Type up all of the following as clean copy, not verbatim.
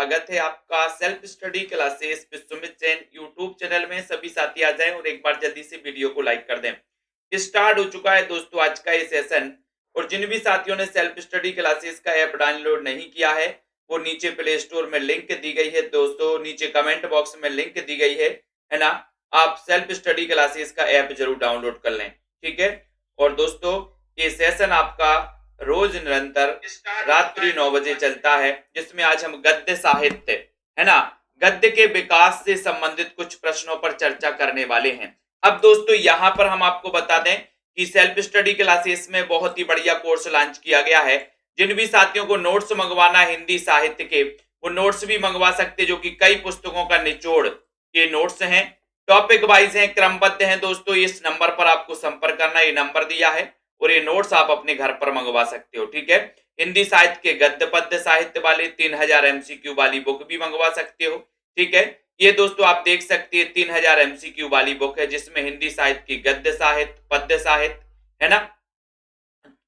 स्वागत है आपका self study classes Vishwamit Jain YouTube channel में। सभी साथी आ जाएं और एक बार जल्दी से वीडियो को लाइक कर दें। स्टार्ट हो चुका है दोस्तों आज का ये सेशन। और जिन भी साथियों ने सेल्फ स्टडी क्लासेस का ऐप डाउनलोड नहीं किया है वो नीचे प्ले स्टोर में लिंक दी गई है दोस्तों, नीचे कमेंट बॉक्स में लिंक दी गई है ना। आप सेल्फ स्टडी क्लासेस का ऐप जरूर डाउनलोड कर लें, ठीक है। और दोस्तों ये सेशन आपका रोज निरंतर रात्रि 9 बजे चलता है, जिसमें आज हम गद्य साहित्य है ना, गद्य के विकास से संबंधित कुछ प्रश्नों पर चर्चा करने वाले हैं। अब दोस्तों यहाँ पर हम आपको बता दें कि सेल्फ स्टडी क्लासेस में बहुत ही बढ़िया कोर्स लॉन्च किया गया है। जिन भी साथियों को नोट्स मंगवाना है हिंदी साहित्य के, वो नोट्स भी मंगवा सकते, जो कि कई पुस्तकों का निचोड़ ये नोट्स हैं, टॉपिक वाइज हैं, क्रमबद्ध हैं दोस्तों। इस नंबर पर आपको संपर्क करना, ये नंबर दिया है और ये नोट्स आप अपने घर पर मंगवा सकते हो, ठीक है। हिंदी साहित्य के गद्य पद्य साहित्य वाले 3000 एमसीक्यू वाली बुक भी मंगवा सकते हो, ठीक है। ये दोस्तों आप देख सकते हैं 3000 एमसीक्यू वाली बुक है, जिसमें हिंदी साहित्य की गद्य साहित्य पद्य साहित्य है ना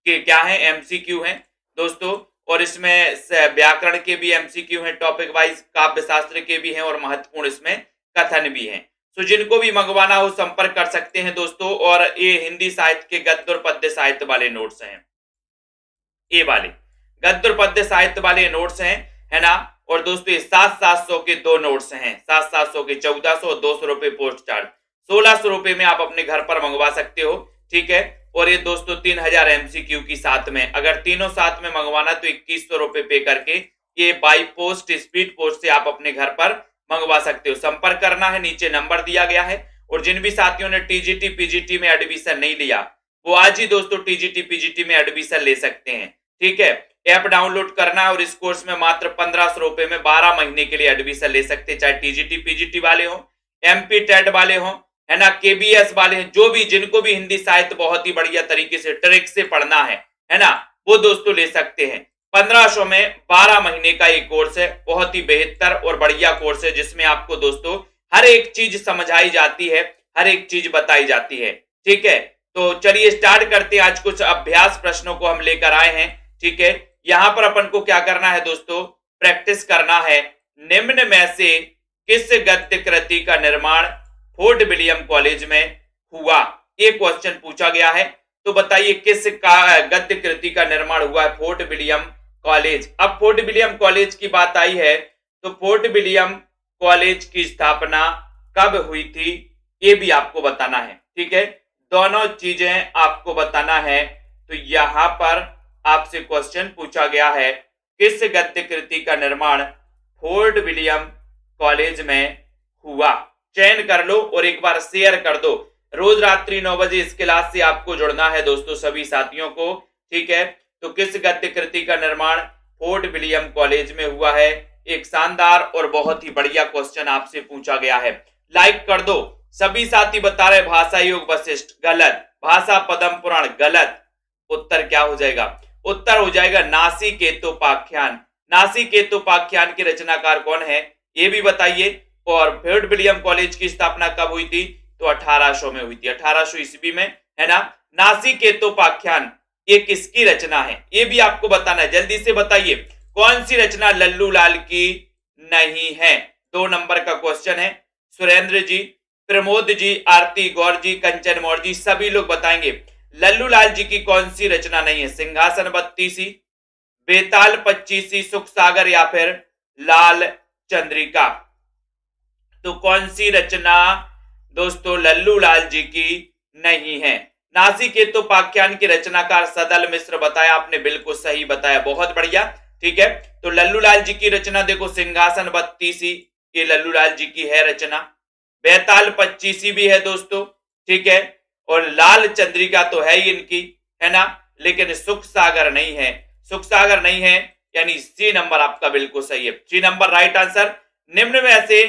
कि क्या है एमसीक्यू है दोस्तों। और इसमें व्याकरण के भी एमसीक्यू हैं, टॉपिक वाइज काव्य शास्त्र के भी हैं और महत्वपूर्ण इसमें कथन भी हैं। तो जिनको भी मंगवाना हो संपर्क कर सकते हैं दोस्तों। और ये हिंदी साहित्य के गद्य और पद्य साहित्य वाले नोट्स हैं, ये वाले गद्य और पद्य साहित्य वाले नोट्स हैं, है ना। और दोस्तों ये 700 के दो नोट्स हैं, 700 के 1400 और 200 रुपए पोस्ट चार्ज, 1600 रुपए में आप अपने घर पर मंगवा सकते हो, ठीक है। और ये दोस्तों 3000 एमसीक्यू की साथ में, अगर तीनों साथ में मंगवाना तो 2100 रुपए पे करके ये बाई पोस्ट स्पीड पोस्ट से आप अपने घर पर मंगवा सकते हो। संपर्क करना है, नीचे नंबर दिया गया है। और जिन भी साथियों ने टीजीटी पीजीटी में एडमिशन नहीं लिया वो आज ही दोस्तों टीजीटी पीजीटी में एडमिशन ले सकते हैं, ठीक है। ऐप डाउनलोड करना है और इस कोर्स में मात्र 1500 रुपए में 12 महीने के लिए एडमिशन ले सकते हैं, चाहे टीजीटी पीजीटी वाले हो, एमपी टेट वाले हो, है ना, केबीएस वाले हैं, जो भी जिनको भी हिंदी साहित्य बहुत ही बढ़िया तरीके से ट्रिक से पढ़ना है ना, वो दोस्तों ले सकते हैं। 1500 में 12 महीने का एक कोर्स है, बहुत ही बेहतर और बढ़िया कोर्स है, जिसमें आपको दोस्तों हर एक चीज समझाई जाती है, हर एक चीज बताई जाती है, ठीक है। तो चलिए स्टार्ट करते हैं। आज कुछ अभ्यास प्रश्नों को हम लेकर आए हैं, ठीक है। यहां पर अपन को क्या करना है दोस्तों, प्रैक्टिस करना है। निम्न में से किस गद्य कृति का निर्माण फोर्ट विलियम कॉलेज में हुआ, ये क्वेश्चन पूछा गया है। तो बताइए किस का गद्य कृति का निर्माण हुआ है फोर्ट विलियम कॉलेज। अब फोर्ट विलियम कॉलेज की बात आई है तो फोर्ट विलियम कॉलेज की स्थापना कब हुई थी ये भी आपको बताना है, ठीक है। दोनों चीजें आपको बताना है। तो यहां पर आपसे क्वेश्चन पूछा गया है किस गद्य कृति का निर्माण फोर्ट विलियम कॉलेज में हुआ। चयन कर लो और एक बार शेयर कर दो। रोज रात्रि 9 बजे इस क्लास से आपको जुड़ना है दोस्तों सभी साथियों को, ठीक है। तो किस गद्य कृति का निर्माण फोर्ट विलियम कॉलेज में हुआ है, एक शानदार और बहुत ही बढ़िया क्वेश्चन आपसे पूछा गया है। लाइक कर दो। सभी साथी बता रहे भाषा योग वशिष्ठ गलत, भाषा पदम पुराण गलत। उत्तर क्या हो जाएगा, उत्तर हो जाएगा नासिकेतोपाख्यान। नासिकेतोपाख्यान के रचनाकार कौन है ये भी बताइए। और फोर्ट विलियम कॉलेज की स्थापना कब हुई थी तो 1800 में हुई थी, 1800 ईस्वी में, है ना। नासिकेतोपाख्यान ये किसकी रचना है ये भी आपको बताना है, जल्दी से बताइए कौन सी रचना लल्लू लाल की नहीं है। 2 नंबर का क्वेश्चन है। सुरेंद्र जी, प्रमोद जी, आरती गौर जी, कंचन मौर्य जी, सभी लोग बताएंगे लल्लू लाल जी की कौन सी रचना नहीं है। सिंहासन 32, बेताल 25, सुख सागर या फिर लाल चंद्रिका। तो कौन सी रचना दोस्तों लल्लू लाल जी की नहीं है। नासिकेतोपाख्यान के रचनाकार सदल मिश्र बताया आपने, बिल्कुल सही बताया, बहुत बढ़िया, ठीक है। तो लल्लू लाल जी की रचना देखो सिंहासन 32 ये लल्लू लाल जी की है रचना, बेताल 25 भी है दोस्तों, ठीक है। और लाल चंद्रिका तो है ही इनकी, है ना, लेकिन सुख सागर नहीं है। सुख सागर नहीं है यानी सी नंबर आपका बिल्कुल सही है, सी नंबर राइट आंसर। निम्न में से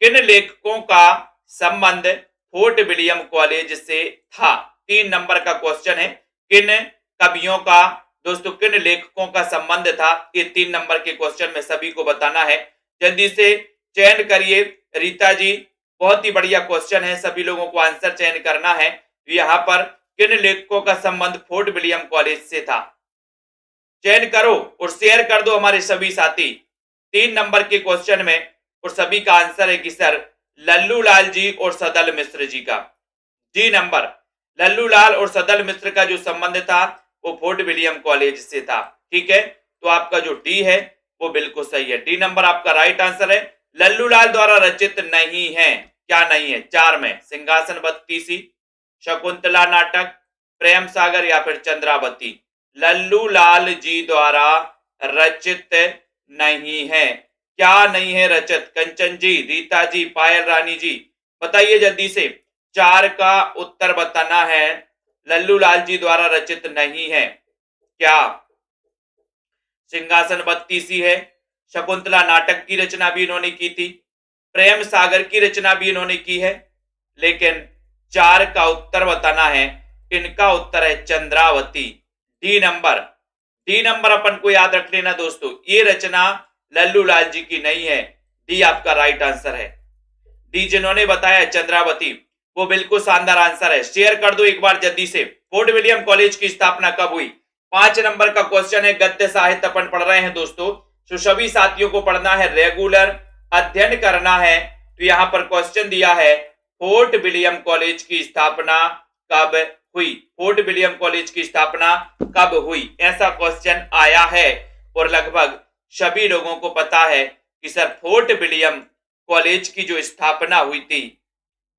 किन लेखकों का संबंध फोर्ट विलियम कॉलेज से था। 3 नंबर का क्वेश्चन है। किन कवियों का दोस्तों, किन लेखकों का संबंध था, ये 3 नंबर के क्वेश्चन में सभी को बताना है। जल्दी से चयन करिए। रीता जी, बहुत ही बढ़िया क्वेश्चन है, सभी लोगों को आंसर चयन करना है। यहाँ पर किन लेखकों का संबंध फोर्ट विलियम कॉलेज से था, चयन करो और शेयर कर दो हमारे सभी साथी। 3 नंबर के क्वेश्चन में और सभी का आंसर है कि सर लल्लू लाल जी और सदल मिश्र जी का। डी नंबर, लल्लू लाल और सदल मिश्र का जो संबंध था वो फोर्ट विलियम कॉलेज से था। ठीक है, तो आपका जो डी है वो बिल्कुल सही है। डी नंबर आपका राइट आंसर है। लल्लू लाल द्वारा रचित नहीं है, क्या नहीं है? 4 में सिंहासन बत्तीसी, शकुंतला नाटक, प्रेम सागर या फिर चंद्रावती। लल्लू लाल जी द्वारा रचित नहीं है, क्या नहीं है रचित? कंचन जी, रीता जी, पायल रानी जी, बताइए जल्दी से। 4 का उत्तर बताना है। लल्लू लाल जी द्वारा रचित नहीं है, क्या सिंहासन बत्तीसी है, शकुंतला नाटक की रचना भी इन्होंने की थी, प्रेम सागर की रचना भी इन्होंने की है, लेकिन 4 का उत्तर बताना है। इनका उत्तर है Chandravati. D number, D number अपन को याद रख लेना दोस्तों, ये रचना लल्लू लाल जी की नहीं है। डी आपका राइट आंसर है। डी जिन्होंने बताया चंद्रावती, वो बिल्कुल शानदार आंसर है। शेयर कर दो एक बार जल्दी से। फोर्ट विलियम कॉलेज की स्थापना कब हुई? 5 नंबर का क्वेश्चन है। गद्य साहित्य अपन पढ़ रहे हैं दोस्तों, तो सभी साथियों को पढ़ना है, रेगुलर अध्ययन करना है। तो यहां पर क्वेश्चन दिया है फोर्ट विलियम कॉलेज की स्थापना कब हुई? फोर्ट विलियम कॉलेज की स्थापना कब हुई, ऐसा क्वेश्चन आया है। और लगभग सभी लोगों को पता है कि सर फोर्ट विलियम कॉलेज की जो स्थापना हुई थी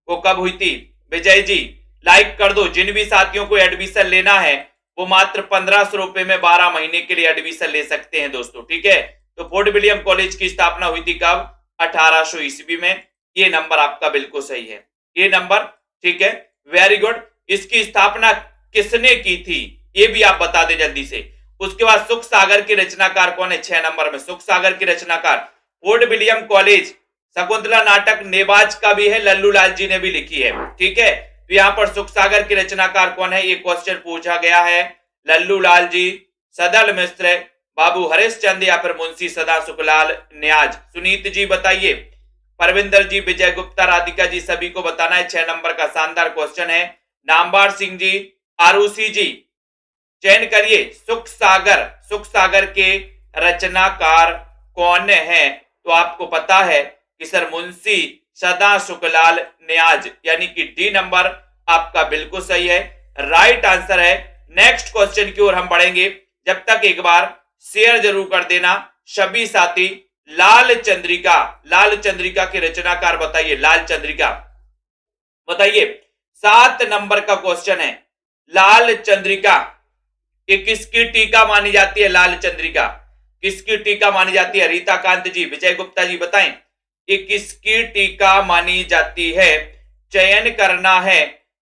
वो कब हुई थी? विजय जी लाइक कर दो। जिन भी साथियों को एडमिशन लेना है वो मात्र 1500 रुपए में 12 महीने के लिए एडमिशन ले सकते हैं दोस्तों। ठीक है, तो फोर्ट विलियम कॉलेज की स्थापना हुई थी कब? 1800 ईस्वी में। ये नंबर आपका बिल्कुल सही है, ये नंबर। ठीक है, वेरी गुड। इसकी स्थापना किसने की थी ये भी आप बता दे जल्दी से। उसके बाद सुख सागर के रचनाकार कौन है? 6 नंबर में सुख सागर के रचनाकार। फोर्ट विलियम कॉलेज शकुंतला नाटक नेबाज का भी है, लल्लू लाल जी ने भी लिखी है। ठीक है, तो यहां पर सुख सागर के रचनाकार कौन है ये क्वेश्चन पूछा गया है। लल्लू लाल जी, सदल मिश्र, बाबू हरिश्चंद्र या फिर मुंशी सदा सुखलाल न्याज। सुनीत जी बताइए। परविंदर जी, विजय गुप्ता, राधिका जी, सभी को बताना है। 6 नंबर का शानदार क्वेश्चन है। नामबार सिंह जी, आरुषि जी, चयन करिए। सुख सागर के रचनाकार कौन है? तो आपको पता है कि सर मुंशी सदा सुखलाल न्याज, यानी कि डी नंबर आपका बिल्कुल सही है, राइट आंसर है। नेक्स्ट क्वेश्चन की ओर हम बढ़ेंगे, जब तक एक बार शेयर जरूर कर देना सभी साथी। लाल चंद्रिका के रचनाकार बताइए। लाल चंद्रिका बताइए। 7 नंबर का क्वेश्चन है। लाल चंद्रिका ये किसकी टीका मानी जाती है? लाल चंद्रिका किसकी टीका मानी जाती है? रीता कांत जी, विजय गुप्ता जी बताएं, ये किसकी टीका मानी जाती है? चयन करना है।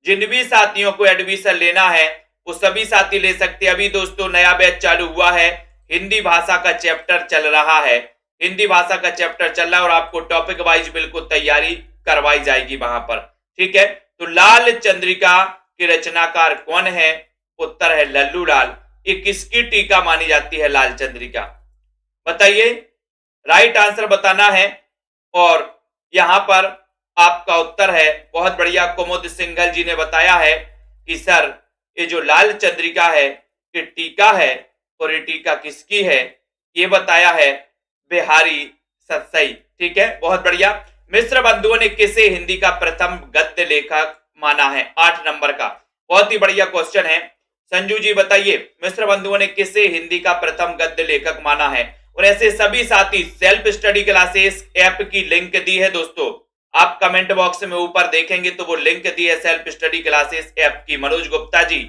जिन भी साथियों को एडमिशन लेना है वो सभी साथी ले सकते हैं। अभी दोस्तों नया बैच चालू हुआ है, हिंदी भाषा का चैप्टर चल रहा है, हिंदी भाषा का चैप्टर चल रहा है और आपको टॉपिक वाइज बिल्कुल तैयारी करवाई जाएगी वहां पर। ठीक है, तो लाल चंद्रिका के रचनाकार कौन है? उत्तर है लल्लू लाल। ये किसकी टीका मानी जाती है लाल चंद्रिका? बताइए, राइट आंसर बताना है। और यहां पर आपका उत्तर है, बहुत बढ़िया, कुमुद सिंघल जी ने बताया है कि सर ये जो लाल चंद्रिका है ये टीका है, और ये टीका किसकी है ये बताया है बिहारी सतसई। ठीक है, बहुत बढ़िया। मिश्र बंधुओं ने किसे हिंदी का प्रथम गद्य लेखक माना है? 8 नंबर का बहुत ही बढ़िया क्वेश्चन है। संजू जी बताइए, मिश्र बंधुओं ने किसे हिंदी का प्रथम गद्य लेखक माना है? और ऐसे सभी साथी सेल्फ स्टडी क्लासेस ऐप की लिंक दी है दोस्तों, आप कमेंट बॉक्स में ऊपर देखेंगे तो वो लिंक दी है सेल्फ स्टडी क्लासेस ऐप की, मनोज गुप्ता जी।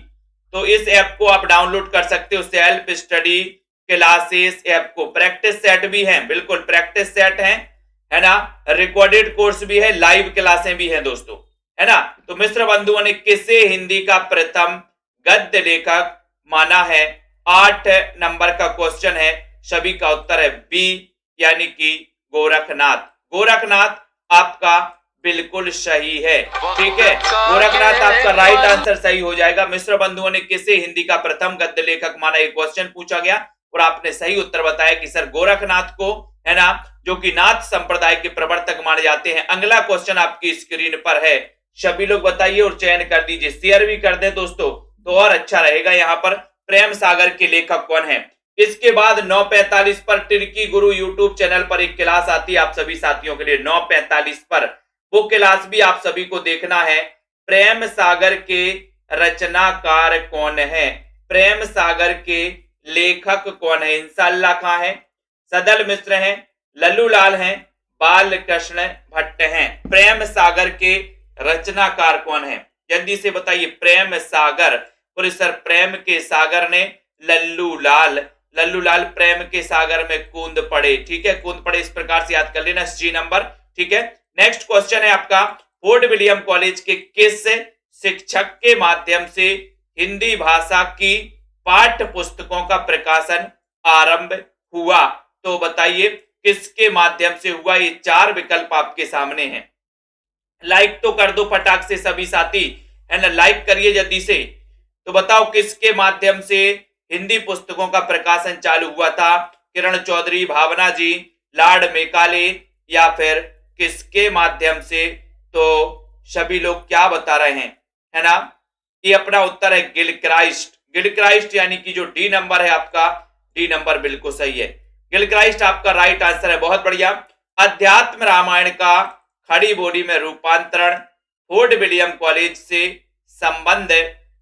तो इस ऐप को आप डाउनलोड कर सकते हो, सेल्फ स्टडी क्लासेस ऐप को। प्रैक्टिस सेट भी है, बिल्कुल प्रैक्टिस सेट है ना, रिकॉर्डेड कोर्स भी है, लाइव क्लासें भी हैं दोस्तों, है ना। तो मिश्र बंधुओं ने किसे हिंदी का प्रथम गद्य लेखक माना है? 8 नंबर का क्वेश्चन है, सभी का उत्तर है बी, यानी कि गोरखनाथ। गोरखनाथ आपका बिल्कुल सही है। ठीक है, गोरखनाथ आपका राइट आंसर सही हो जाएगा। मिश्र बंधुओं ने किसे हिंदी का प्रथम गद्य लेखक माना, एक क्वेश्चन पूछा गया और आपने सही उत्तर बताया कि सर गोरखनाथ को, है ना, जो कि नाथ संप्रदाय के प्रवर्तक माने जाते हैं। अगला क्वेश्चन आपकी स्क्रीन पर है, सभी लोग बताइए और चयन कर दीजिए, शेयर भी कर दे दोस्तों तो और अच्छा रहेगा। यहाँ पर प्रेम सागर के लेखक कौन है? इसके बाद 9:45 पर टिर्की गुरु यूट्यूब चैनल पर एक क्लास आती है आप सभी साथियों के लिए 9:45 पर। वो क्लास भी आप सभी को देखना है। प्रेम सागर के रचनाकार कौन है? प्रेम सागर के लेखक कौन है? इंशाल्लाह खां है, सदल मिश्र हैं, लल्लूलाल हैं, बाल कृष्ण भट्ट हैं। प्रेम सागर के रचनाकार कौन है? जल्दी से बताइए। प्रेम सागर, बोले सर प्रेम के सागर ने लल्लूलाल, लल्लूलाल प्रेम के सागर में कूद पड़े। ठीक है, कूद पड़े, इस प्रकार से याद कर लेना सी नंबर। ठीक है, नेक्स्ट क्वेश्चन है आपका, फोर्ट विलियम कॉलेज के किस शिक्षक के माध्यम से हिंदी भाषा की पाठ्य पुस्तकों का प्रकाशन आरंभ हुआ? तो बताइए किसके माध्यम से हुआ? ये चार विकल्प आपके सामने हैं। लाइक तो कर दो फटाक से सभी साथी, है ना, लाइक करिए जल्दी से। तो बताओ किसके माध्यम से हिंदी पुस्तकों का प्रकाशन चालू हुआ था? किरण चौधरी, भावना जी, लॉर्ड मेकाले, या फिर किसके माध्यम से? तो सभी लोग क्या बता रहे हैं, है ना? ये अपना उत्तर है गिलक्राइस्ट। गिलक्राइस्ट यानी कि जो डी नंबर है आपका, डी नंबर बिल्कुल सही है। गिलक्राइस्ट आपका राइट आंसर है, बहुत बढ़िया। अध्यात्म रामायण का खड़ी बोली में रूपांतरण फोर्ट विलियम कॉलेज से संबंध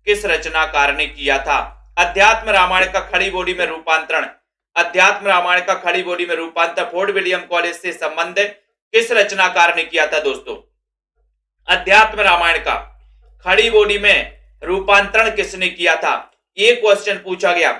किस रचनाकार ने किया था? अध्यात्म रामायण का खड़ी बोली में रूपांतरण, अध्यात्म रामायण का खड़ी बोली में रूपांतरण फोर्ट विलियम कॉलेज से संबंध किस रचनाकार ने किया था दोस्तों? अध्यात्म रामायण का खड़ी बोली में रूपांतरण किसने किया था? ये क्वेश्चन पूछा गया।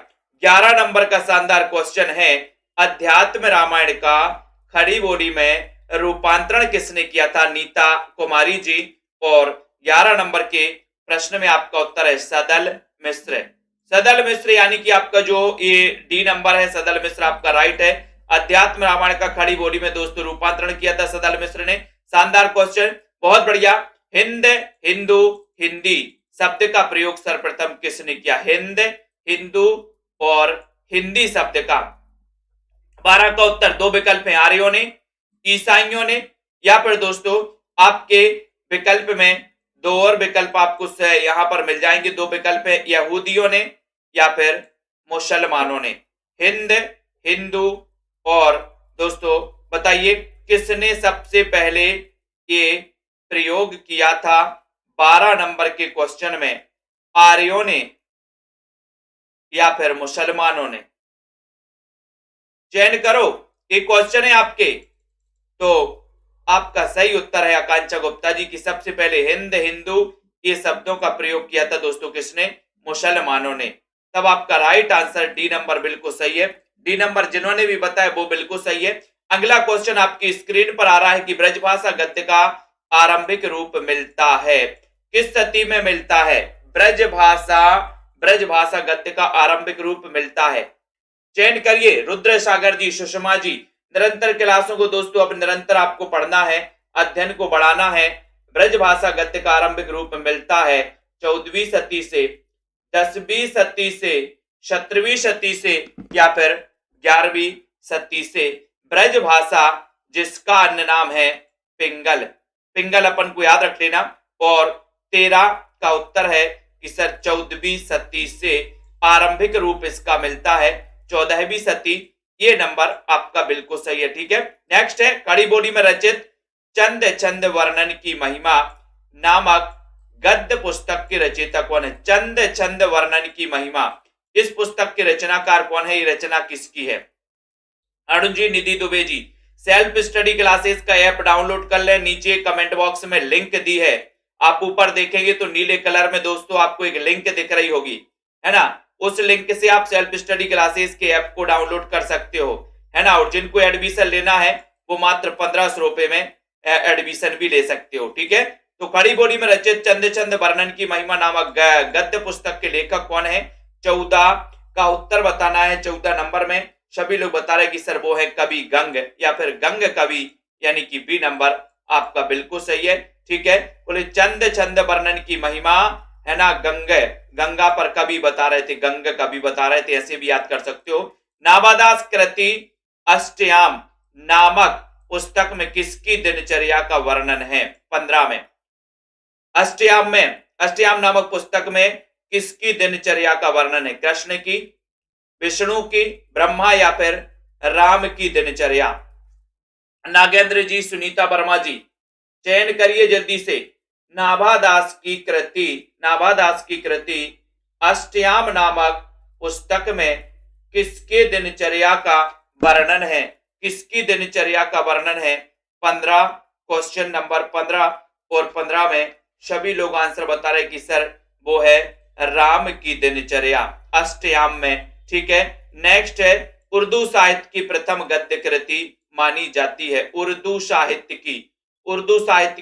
11 नंबर का शानदार क्वेश्चन है, अध्यात्म रामायण का खड़ी बोली में रूपांतरण किसने किया था? नीता कुमारी जी। और 11 नंबर के प्रश्न में आपका उत्तर है सदल मिश्र। सदल मिश्र यानी कि आपका जो ये डी नंबर है, सदल मिश्र आपका राइट है। अध्यात्म रामायण का खड़ी बोली में दोस्तों रूपांतरण किया था सदल मिश्र ने। शानदार क्वेश्चन, बहुत बढ़िया। हिंद, हिंदू, हिंदी शब्द का प्रयोग सर्वप्रथम किसने किया? हिंद, हिंदू और हिंदी शब्द का 12 का उत्तर दो विकल्प हैं, आर्यों ने, ईसाइयों ने, या फिर दोस्तों आपके विकल्प में दो और विकल्प आपको यहां पर मिल जाएंगे। दो विकल्प है, यहूदियों ने या फिर मुसलमानों ने। हिंद, हिंदू और दोस्तों बताइए किसने सबसे पहले ये प्रयोग किया था 12 नंबर के क्वेश्चन में? आर्यों ने या फिर मुसलमानों ने? चयन करो, एक क्वेश्चन है आपके। तो आपका सही उत्तर है आकांक्षा गुप्ता जी की सबसे पहले हिंद, हिंदू ये शब्दों का प्रयोग किया था दोस्तों किसने? मुसलमानों ने। तब आपका राइट आंसर डी नंबर बिल्कुल सही है। डी नंबर जिन्होंने भी बताया वो बिल्कुल सही है। अगला क्वेश्चन आपकी स्क्रीन पर आ रहा है कि ब्रजभाषा गद्य का आरंभिक रूप मिलता है, किस सदी में मिलता है? ब्रजभाषा गद्य का आरंभिक रूप मिलता है। चयन करिए, रुद्र सागर जी, सुषमा जी। निरंतर क्लासों को दोस्तों अब निरंतर आपको पढ़ना है, अध्ययन को बढ़ाना है। ब्रजभाषा गद्य का आरंभिक रूप मिलता है 14वीं सदी से, 10वीं सदी से, 17वीं सदी से या फिर 11वीं सदी से। ब्रजभाषा जिसका अन्य नाम है पिंगल, पिंगल अपन को याद रख लेना। और 13 का उत्तर है कि सर 14वीं सदी से आरंभिक रूप इसका मिलता है 14वीं सदी। ये नंबर आपका बिल्कुल सही है। ठीक है, नेक्स्ट है खड़ी बोली में रचित चंद छंद वर्णन की महिमा नामक गद्य पुस्तक के रचयिता कौन है? चंद छंद वर्णन की महिमा, इस पुस्तक के रचनाकार कौन है? ये रचना किसकी है? अरुण जी, निधि Dubey ji. Self study classes का ऐप डाउनलोड कर ले, नीचे कमेंट बॉक्स में लिंक दी है। आप ऊपर देखेंगे तो नीले कलर में दोस्तों आपको एक लिंक दिख रही होगी, है ना? उस लिंक से आप सेल्फ स्टडी क्लासेस के ऐप को डाउनलोड कर सकते हो, है ना? और जिनको एडमिशन लेना है वो मात्र 1500 रुपए में एडमिशन भी ले सकते हो। ठीक है, तो खड़ी बोली में रचित चंद छंद वर्णन की महिमा नामक गद्य पुस्तक के लेखक कौन है? 14 का उत्तर बताना है। 14 नंबर में सभी लोग बता रहे कि सर वो है कवि गंग या फिर गंग कवि, यानी कि बी नंबर आपका बिल्कुल सही है। ठीक है, बोले चंद छंद वर्णन की महिमा, है ना? गंगा पर कवि बता रहे थे, गंग कवि बता रहे थे, ऐसे भी याद कर सकते हो। नाबादास कृति अष्टयाम नामक पुस्तक में किसकी दिनचर्या का वर्णन है? 15 में अष्टयाम नामक पुस्तक में किसकी दिनचर्या का वर्णन है? कृष्ण की, विष्णु की, ब्रह्मा या फिर राम की दिनचर्या? नागेंद्र जी, सुनीता वर्मा जी, चयन करिए जल्दी से। नाभादास की कृति अष्टयाम नामक पुस्तक में किसके दिनचर्या का वर्णन है? किसकी दिनचर्या का वर्णन है? 15, क्वेश्चन नंबर 15 और 15 में सभी लोग आंसर बता रहे कि सर वो है राम की दिनचर्या, अष्टयाम में। ठीक है, नेक्स्ट है उर्दू साहित्य की प्रथम गद्य कृति मानी जाती है। उर्दू साहित्य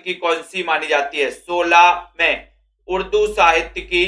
की कौन सी मानी जाती है? 16 में उर्दू साहित्य की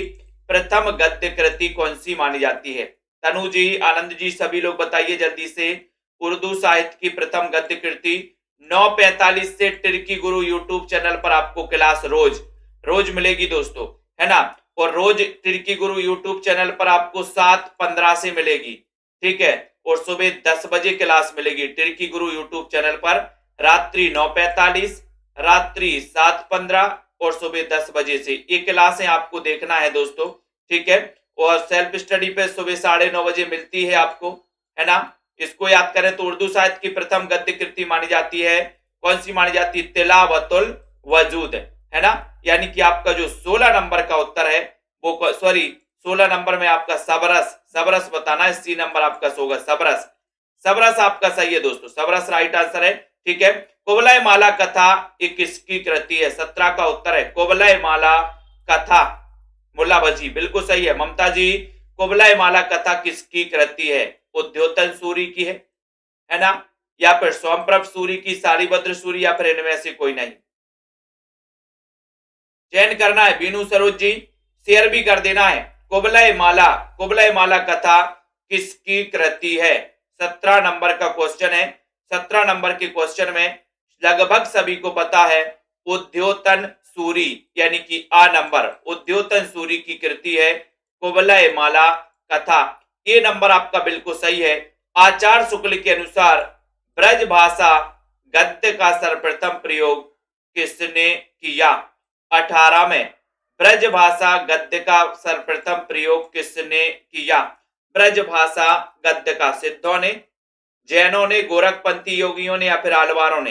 प्रथम गद्य कृति कौन सी मानी जाती है? तनु जी, आनंद जी, सभी लोग बताइए जल्दी से। उर्दू साहित्य की प्रथम गद्य कृति 9:45 से टिर्की गुरु यूट्यूब चैनल पर आपको क्लास रोज मिलेगी दोस्तों, है ना। और रोज टिर्की गुरु यूट्यूब चैनल पर आपको 7:15 से मिलेगी। ठीक है, और सुबह 10 बजे क्लास मिलेगी टिर्की गुरु यूट्यूब चैनल पर। रात्रि 9:45, रात्रि 7:15 और सुबह 10 बजे से ये क्लासें आपको देखना है दोस्तों। ठीक है, और सेल्फ स्टडी पे सुबह 9:30 बजे मिलती है आपको, है ना। इसको याद करें तो उर्दू साहित्य की प्रथम गद्य कृति मानी जाती है, कौन सी मानी जाती है? तिलावतुल वजूद, है ना। यानी कि आपका जो 16 नंबर का उत्तर है वो, सॉरी 16 नंबर में आपका सबरस बताना है। सी नंबर आपका होगा सबरस आपका सही है दोस्तों, सबरस राइट आंसर है। ठीक है, कुवलय माला कथा ये किसकी कृति है? 17 का उत्तर है कुवलय माला कथा, मुल्ला भजी, बिल्कुल सही है। ममता जी, कुवलय माला कथा किसकी कृति है? उद्योतन सूरी की है ना, या फिर सोमप्रभ सूरी की, सारीभद्र सूरी, या फिर इनमें से कोई नहीं? चयन करना है। बीनू सरोज जी, शेयर भी कर देना है। कुवलय माला कथा किसकी कृति है? 17 नंबर का क्वेश्चन है। 17 नंबर के क्वेश्चन में लगभग सभी को पता है उद्योतन सूरी, यानी कि आ नंबर, उद्योतन सूरी की कृति है कुवलय माला कथा। ये नंबर आपका बिल्कुल सही है। आचार्य शुक्ल के अनुसार ब्रज भाषा गद्य का सर्वप्रथम प्रयोग किसने किया? 18 में ब्रज भाषा गद्य का सर्वप्रथम प्रयोग किसने किया? ब्रज भाषा गद्य का सिद्धों ने, जैनों ने, गोरखपंथी योगियों ने, या फिर आलवारों ने?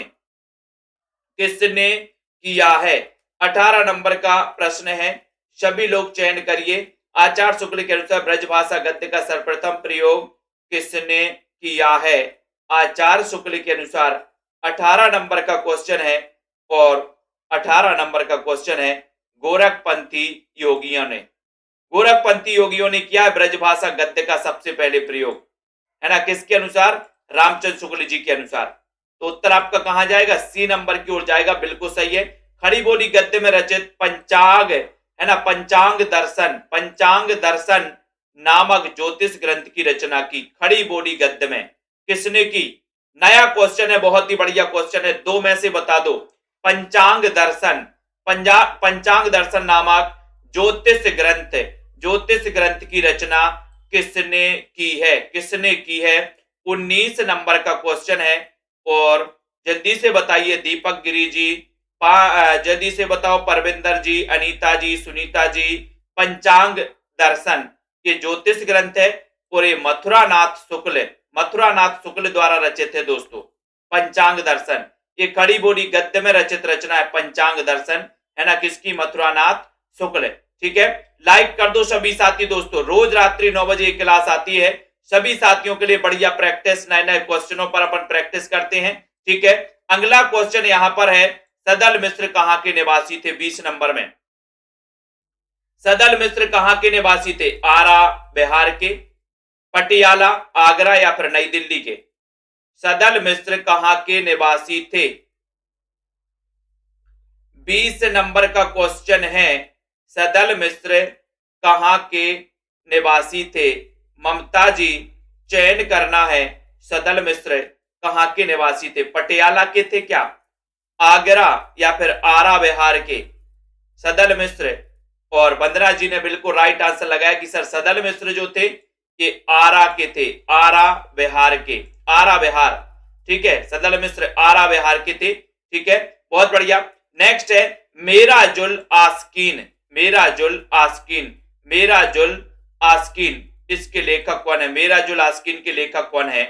किसने किया है? 18 नंबर का प्रश्न है, सभी लोग चयन करिए। आचार्य शुक्ल के अनुसार ब्रज भाषा गद्य का सर्वप्रथम प्रयोग किसने किया है? आचार्य शुक्ल के अनुसार 18 नंबर का क्वेश्चन है, और 18 नंबर का क्वेश्चन है गोरखपंथी योगियों ने किया है ब्रज भाषा गद्य का सबसे पहले प्रयोग, है ना। किसके अनुसार? रामचंद्र शुक्ल जी के अनुसार। तो उत्तर आपका कहां जाएगा? सी नंबर की ओर जाएगा, बिल्कुल सही है। खड़ी बोली गद्य में रचित पंचांग, है ना, पंचांग दर्शन नामक ज्योतिष ग्रंथ की रचना की खड़ी बोली गद्य में किसने की? नया क्वेश्चन है, बहुत ही बढ़िया क्वेश्चन है, दो में से बता दो। पंचांग दर्शन नामक ज्योतिष ग्रंथ की रचना किसने की है? 19 नंबर का क्वेश्चन है, और जल्दी से बताइए दीपक गिरी जी, जल्दी से बताओ परविंदर जी, अनीता जी, सुनीता जी। पंचांग दर्शन ये ज्योतिष ग्रंथ है, और ये मथुरानाथ शुक्ल द्वारा रचित है दोस्तों। पंचांग दर्शन ये खड़ी बोली गद्य में रचित रचना है पंचांग दर्शन, है ना, किसकी? मथुरानाथ शुक्ल। ठीक है, लाइक कर दो सभी साथी दोस्तों। रोज रात्रि 9 बजे क्लास आती है, सभी साथियों के लिए बढ़िया प्रैक्टिस, नए नए क्वेश्चनों पर अपन प्रैक्टिस करते हैं। ठीक है, अगला क्वेश्चन यहां पर है, सदल मिश्र कहां के निवासी थे? 20 नंबर में सदल मिश्र कहां के निवासी थे? आरा बिहार के, पटियाला, आगरा, या फिर नई दिल्ली के? सदल मिश्र कहां के निवासी थे? 20 नंबर का क्वेश्चन है, सदल मिश्र कहां के निवासी थे? ममता जी, चयन करना है। सदल मिश्र कहां के निवासी थे? पटियाला के थे क्या, आगरा, या फिर आरा बिहार के? सदल मिश्र, और वंदना जी ने बिल्कुल राइट आंसर लगाया कि सर सदल मिश्र जो थे ये आरा के थे, आरा बिहार के, आरा बिहार। ठीक है, सदल मिश्र आरा बिहार के थे। ठीक है, बहुत बढ़िया। नेक्स्ट है मेराजुल आस्कीन इसके लेखक कौन है? मेराजुल आस्किन के लेखक कौन है?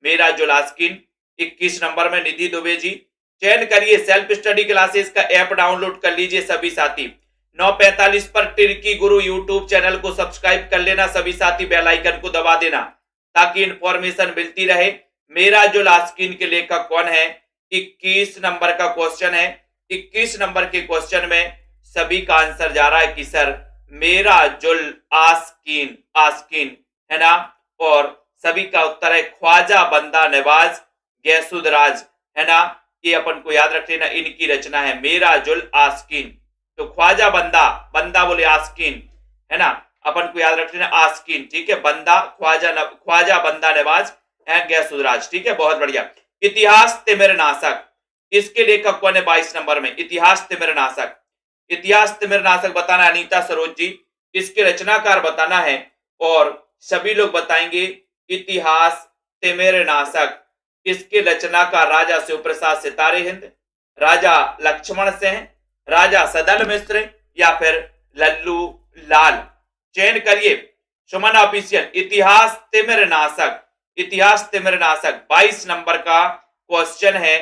मेराजुल आस्किन। 21 नंबर में निधि दुबे जी। चयन करिए, सेल्फ स्टडी क्लासेस का ऐप डाउनलोड कर लीजिए सभी साथी। 9:45 पर टिर्की गुरु यूट्यूब चैनल को सब्सक्राइब कर लेना सभी साथी, बेल आइकन को दबा देना ताकि इंफॉर्मेशन मिलती रहे। मेराजुल आस्किन के लेखक कौन है? 21 नंबर का क्वेश्चन है। 21 नंबर के क्वेश्चन में सभी का आंसर जा रहा है कि सर मेराजुल आस्किन, आस्किन है ना। और सभी का उत्तर है ख्वाजा बंदा नवाज गैसुदराज, है ना। ये अपन को याद रख लेना, इनकी रचना है मेराजुल आस्किन। तो ख्वाजा बंदा, बंदा बोले आस्किन, है ना, अपन को याद रख लेना आस्किन, ठीक है। बंदा ख्वाजा बंदा नवाज है गैसुदराज, ठीक है, बहुत बढ़िया। इतिहास तिमिरनाशक, इसके लेखक कौन है? 22 नंबर में इतिहास तिमिरनाशक। इतिहास तिमिरनाशक बताना अनीता सरोज जी, इसके रचनाकार बताना है और सभी लोग बताएंगे इतिहास तिमिरनाशक। इसके रचनाकार राजा शिवप्रसाद सितारे हिंद, राजा लक्ष्मण सिंह, राजा सदल मिश्र या फिर लल्लू लाल। चयन करिए सुमन ऑफिशियल। इतिहास तिमिरनाशक, इतिहास तिमिरनाशक 22 नंबर का क्वेश्चन है।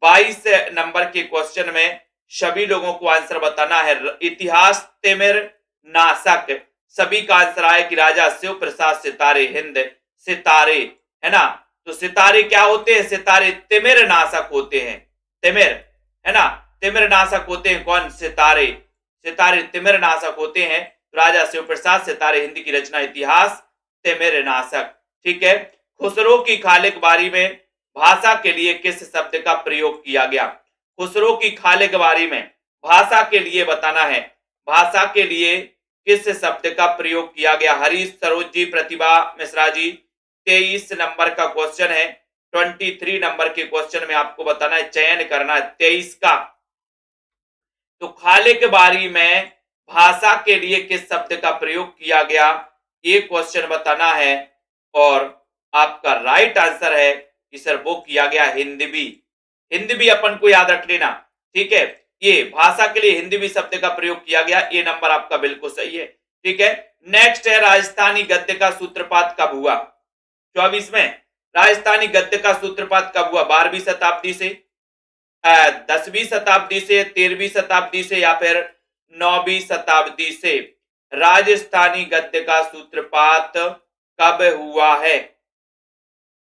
22 नंबर के क्वेश्चन में सभी लोगों को आंसर बताना है इतिहास तिमिरनाशक। सभी का आंसर आए कि राजा शिव प्रसाद सितारे हिंद, सितारे, है ना। तो सितारे क्या होते हैं? सितारे तिमिरनाशक होते हैं, तिमिर, है ना, तिमिरनाशक होते हैं कौन? सितारे, सितारे तिमिरनाशक होते हैं। तो राजा शिव प्रसाद सितारे हिंद की रचना इतिहास तिमिरनाशक, ठीक है। खुसरो की खालिक बारी में भाषा के लिए किस शब्द का प्रयोग किया गया? खुसरो की खालिक बारी में भाषा के लिए बताना है, भाषा के लिए किस शब्द का प्रयोग किया गया? हरीश सरोज जी, प्रतिभा मिश्रा जी। 23 नंबर का क्वेश्चन है। 23 नंबर के क्वेश्चन में आपको बताना है, चयन करना है 23 का। तो खालिक बारी में भाषा के लिए किस शब्द का प्रयोग किया गया, ये क्वेश्चन बताना है। और आपका राइट आंसर है कि सर वो किया गया हिंदवी। हिंदवी अपन को याद रख लेना, ठीक है। ये भाषा के लिए हिंदवी शब्द का प्रयोग किया गया, ये नंबर आपका बिल्कुल सही है, ठीक है। नेक्स्ट है राजस्थानी गद्य का सूत्रपात कब हुआ? 24 में। राजस्थानी गद्य का सूत्रपात कब हुआ? 12वीं शताब्दी से, 10वीं शताब्दी से, 13वीं शताब्दी से या फिर 9वीं शताब्दी से? राजस्थानी गद्य का सूत्रपात कब हुआ है?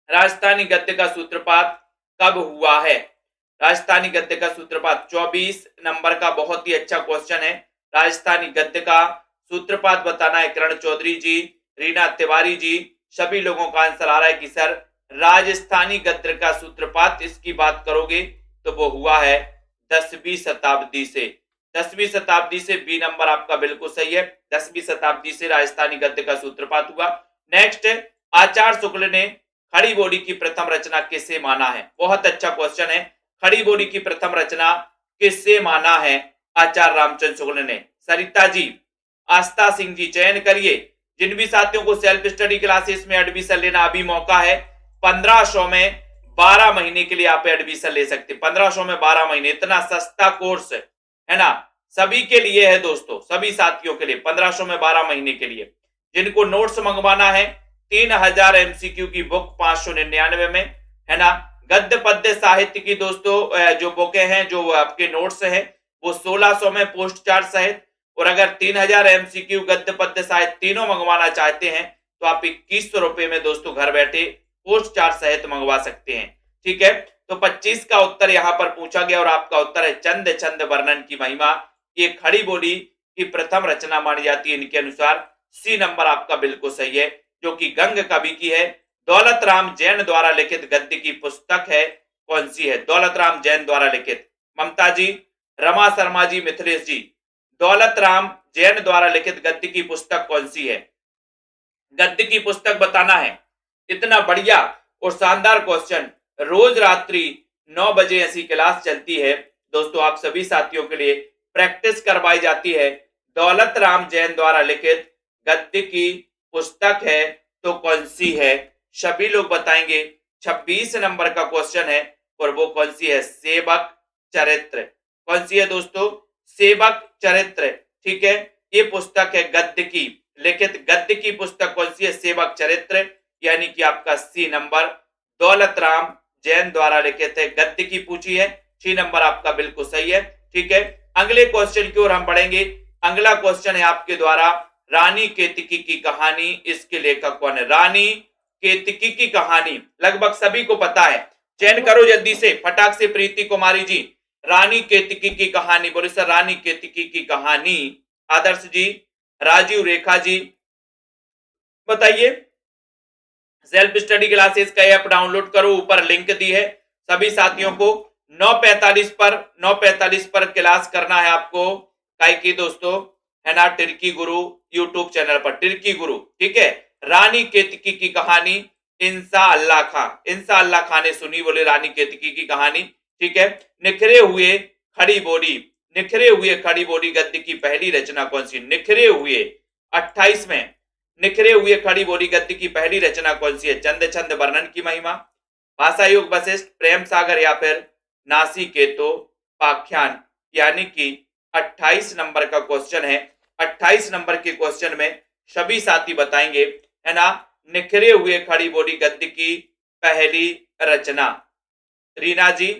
राजस्थानी गद्य का सूत्रपात कब हुआ है? राजस्थानी गद्य का सूत्रपात 24 नंबर का बहुत ही अच्छा क्वेश्चन है। राजस्थानी गद्य का सूत्रपात बताना है किरण चौधरी जी, रीना तिवारी जी। सभी लोगों का आंसर आ रहा है कि सर राजस्थानी गद्य का सूत्रपात, इसकी बात करोगे तो वो हुआ है 10वीं शताब्दी से। 10वीं शताब्दी से, बी नंबर आपका बिल्कुल सही है। 10वीं शताब्दी से राजस्थानी गद्य का सूत्रपात हुआ। नेक्स्ट, आचार्य शुक्ल ने खड़ी बोली की प्रथम रचना किससे माना है? बहुत अच्छा क्वेश्चन है। खड़ी बोली की प्रथम रचना किससे माना है? आचार्य रामचंद्र शुक्ल ने। सरिता जी, आस्था सिंह जी, चयन करिए। जिन भी साथियों को सेल्फ स्टडी क्लासेस में एडमिशन लेना अभी मौका है। 1500 में 12 महीने के लिए आप एडमिशन ले सकते हैं। 1500 में 12 महीने, इतना सस्ता कोर्स है ना, सभी के लिए है दोस्तों, सभी साथियों के लिए 1500 में 12 महीने के लिए। जिनको नोट्स मंगवाना है, 3000 एमसीक्यू की बुक 599 में, है ना। गद्य पद्य साहित्य की दोस्तों जो बुकें हैं, जो आपके नोट्स हैं, वो 1600 में पोस्ट चार्ज सहित। और अगर 3000 एमसीक्यू गद्य पद्य साहित्य तीनों मंगवाना चाहते हैं तो आप 2100 रुपए में दोस्तों घर बैठे पोस्ट चार्ज सहित मंगवा सकते हैं, ठीक है। तो 25 का उत्तर यहां पर पूछा गया और आपका उत्तर है चंद चंद वर्णन की महिमा। ये खड़ी बोली की प्रथम रचना मानी जाती है इनके अनुसार। सी नंबर आपका बिल्कुल सही है, जो कि गंग कवि की है। दौलत राम जैन द्वारा लिखित गद्य की पुस्तक है, कौन सी है? दौलत राम जैन द्वारा लिखित। ममता जी, रमा शर्मा जी, मिथिलेश जी, दौलत राम जैन द्वारा लिखित गद्य की पुस्तक कौन सी है? गद्य की पुस्तक बताना है। इतना बढ़िया और शानदार क्वेश्चन। रोज रात्रि 9 बजे ऐसी क्लास चलती है दोस्तों, आप सभी साथियों के लिए प्रैक्टिस करवाई जाती है। दौलत राम जैन द्वारा लिखित गद्य की पुस्तक है तो कौन सी है? सभी लोग बताएंगे। 26 नंबर का क्वेश्चन है और वो कौन सी है? सेवक चरित्र। कौन सी है दोस्तों? सेवक चरित्र, ठीक है। ये पुस्तक है गद्य की। लिखित गद्य की पुस्तक कौन सी है? सेवक चरित्र, यानी कि आपका सी नंबर। दौलत राम जैन द्वारा लिखित है गद्य की पूछी है, सी नंबर आपका बिल्कुल सही है। ठीक है, अगले क्वेश्चन की ओर हम बढ़ेंगे। अगला क्वेश्चन है आपके द्वारा, रानी केतकी की कहानी, इसके लेखक कौन है? रानी केतकी की कहानी लगभग सभी को पता है, चयन करो जल्दी से फटाक से। प्रीति कुमारी जी, रानी केतकी की कहानी बोले सर, रानी केतकी की कहानी। आदर्श जी, राजीव रेखा जी बताइए। सेल्फ स्टडी क्लासेस का ऐप डाउनलोड करो, ऊपर लिंक दी है सभी साथियों को। 9:45 पर क्लास करना है आपको, काय की दोस्तों, है ना, टिर्की गुरु यूट्यूब चैनल पर, टिर्की गुरु। ठीक है, रानी केतकी की कहानी, इंसा अल्लाह खां ने सुनी बोले रानी केतकी की कहानी। ठीक है, निखरे हुए खड़ी बोली गद्य की पहली रचना कौन सी? निखरे हुए 28 में निखरे हुए खड़ी बोली गद्य की पहली रचना कौन सी है? चंद छंद वर्णन की महिमा, भाषा युग वशिष्ठ, प्रेम सागर या फिर नासिकेतो पाख्यान। यानी कि 28 नंबर का क्वेश्चन है। 28 नंबर के क्वेश्चन में सभी साथी बताएंगे, है ना, निखरे हुए खड़ी बोली गद्य की पहली रचना। रीना जी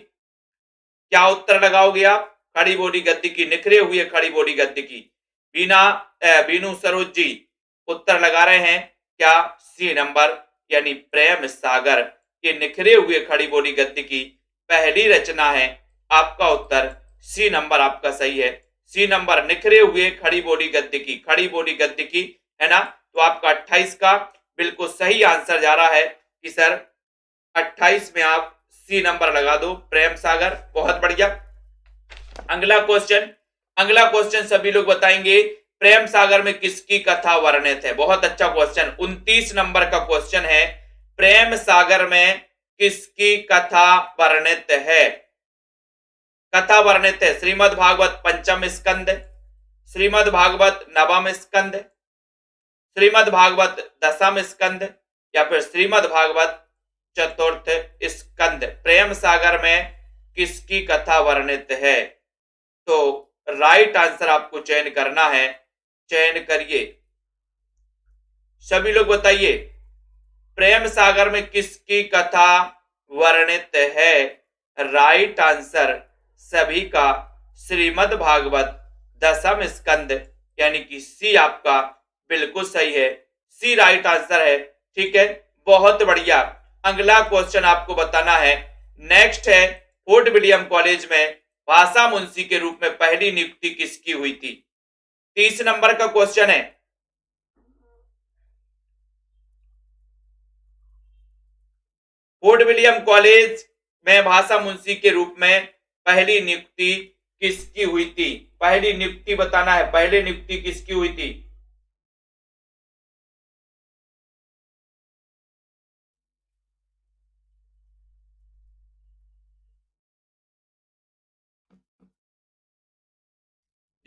क्या उत्तर लगाओगे आप? खड़ी बोली गद्य की, निखरे हुए खड़ी बोली गद्य की। बीनू सरोज जी उत्तर लगा रहे हैं क्या? सी नंबर, यानी प्रेम सागर के निखरे हुए खड़ी बोली गद्य की पहली रचना है। आपका उत्तर सी नंबर आपका सही है। सी नंबर, निखरे हुए खड़ी बोली गद्य की, है ना। तो आपका 28 का बिल्कुल सही आंसर जा रहा है कि सर 28 में आप सी नंबर लगा दो, प्रेम सागर। बहुत बढ़िया। अगला क्वेश्चन सभी लोग बताएंगे, प्रेम सागर में किसकी कथा वर्णित है? बहुत अच्छा क्वेश्चन, 29 नंबर का क्वेश्चन है, प्रेम सागर में किसकी कथा वर्णित है? श्रीमद् भागवत पंचम स्कंद, श्रीमद् भागवत नवम स्कंद, श्रीमद् भागवत दसम स्कंद या फिर श्रीमद् भागवत चतुर्थ स्कंद। प्रेम सागर में किसकी कथा वर्णित है? तो राइट आंसर आपको चयन करना है, चयन करिए। सभी लोग बताइए, प्रेम सागर में किसकी कथा वर्णित है? राइट आंसर सभी का श्रीमद् भागवत दसम स्कंद, यानी कि सी आपका बिल्कुल सही है, सी राइट आंसर है। ठीक है, बहुत बढ़िया। अगला क्वेश्चन आपको बताना है, नेक्स्ट है, फोर्ट विलियम कॉलेज में भाषा मुंशी के रूप में पहली नियुक्ति किसकी हुई थी? 30 नंबर का क्वेश्चन है। फोर्ट विलियम कॉलेज में भाषा मुंशी के रूप में पहली नियुक्ति किसकी हुई थी? पहली नियुक्ति बताना है, पहली नियुक्ति किसकी हुई थी?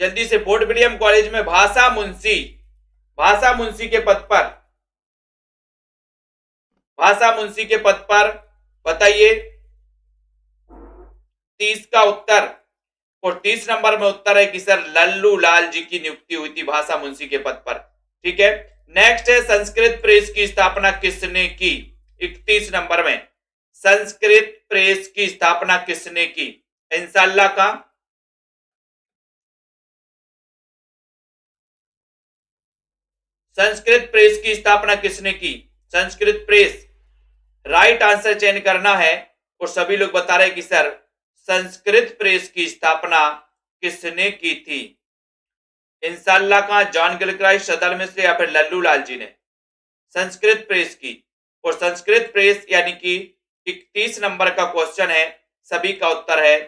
जल्दी से। फोर्ट विलियम कॉलेज में भाषा मुंशी के पद पर बताइए 30 का उत्तर। और 30 नंबर में उत्तर है कि सर लल्लू लाल जी की नियुक्ति हुई थी भाषा मुंशी के पद पर। ठीक है, नेक्स्ट है, संस्कृत प्रेस की स्थापना किसने की? 31 नंबर में संस्कृत प्रेस की स्थापना किसने की? इंशाअल्लाह का। संस्कृत प्रेस की स्थापना किसने की? संस्कृत प्रेस राइट आंसर चयन करना है। और सभी लोग बता रहे हैं कि सर संस्कृत प्रेस की स्थापना किसने की थी? इंशाअल्लाह का, जॉन गिलक्राइस्ट, सदर मिश्र या फिर लल्लू लाल जी ने संस्कृत प्रेस की। और संस्कृत प्रेस यानी कि 31 नंबर का क्वेश्चन है, सभी का उत्तर है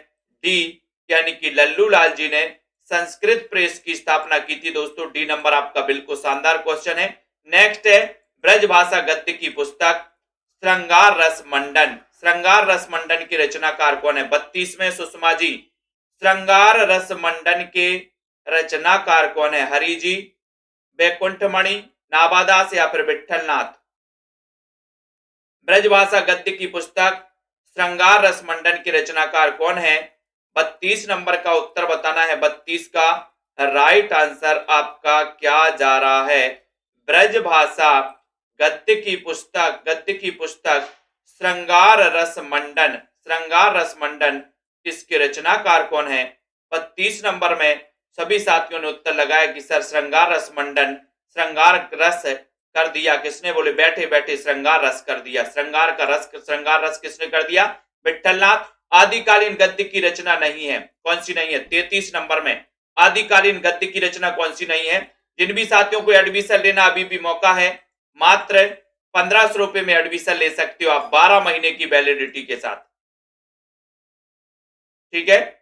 डी, यानी कि लल्लू लाल जी ने संस्कृत प्रेस की स्थापना की थी। दोस्तों डी नंबर आपका बिल्कुल शानदार क्वेश्चन है। नेक्स्ट है, ब्रजभाषा गद्य की पुस्तक श्रृंगार रस मंडन के रचनाकार कौन है? 32 में सुषमा जी। श्रृंगार रस मंडन के रचनाकार कौन है? हरि जी, बैकुंठमणि, नाभादास या फिर विठलनाथ। ब्रजभाषा गद्य की पुस्तक श्रृंगार रस मंडन के रचनाकार कौन है? 32 नंबर का उत्तर बताना है। 32 का राइट आंसर आपका क्या जा रहा है? ब्रजभाषा गद्य की पुस्तक श्रृंगार रस मंडन, श्रृंगार रस मंडन इसके रचनाकार कौन है? 32 नंबर में सभी साथियों ने उत्तर लगाया कि सर श्रृंगार रस मंडन, श्रृंगार रस कर दिया किसने? बोले बैठे बैठे श्रृंगार रस कर दिया। श्रृंगार रस किसने कर दिया? विठलनाथ। आदिकालीन गद्य की रचना नहीं है, कौन सी नहीं है? 33 नंबर में आदिकालीन गद्य की रचना कौन सी नहीं है? जिन भी साथियों को एडमिशन लेना अभी भी मौका है, मात्र 1500 रुपए में एडमिशन ले सकते हो आप 12 महीने की वैलिडिटी के साथ, ठीक है।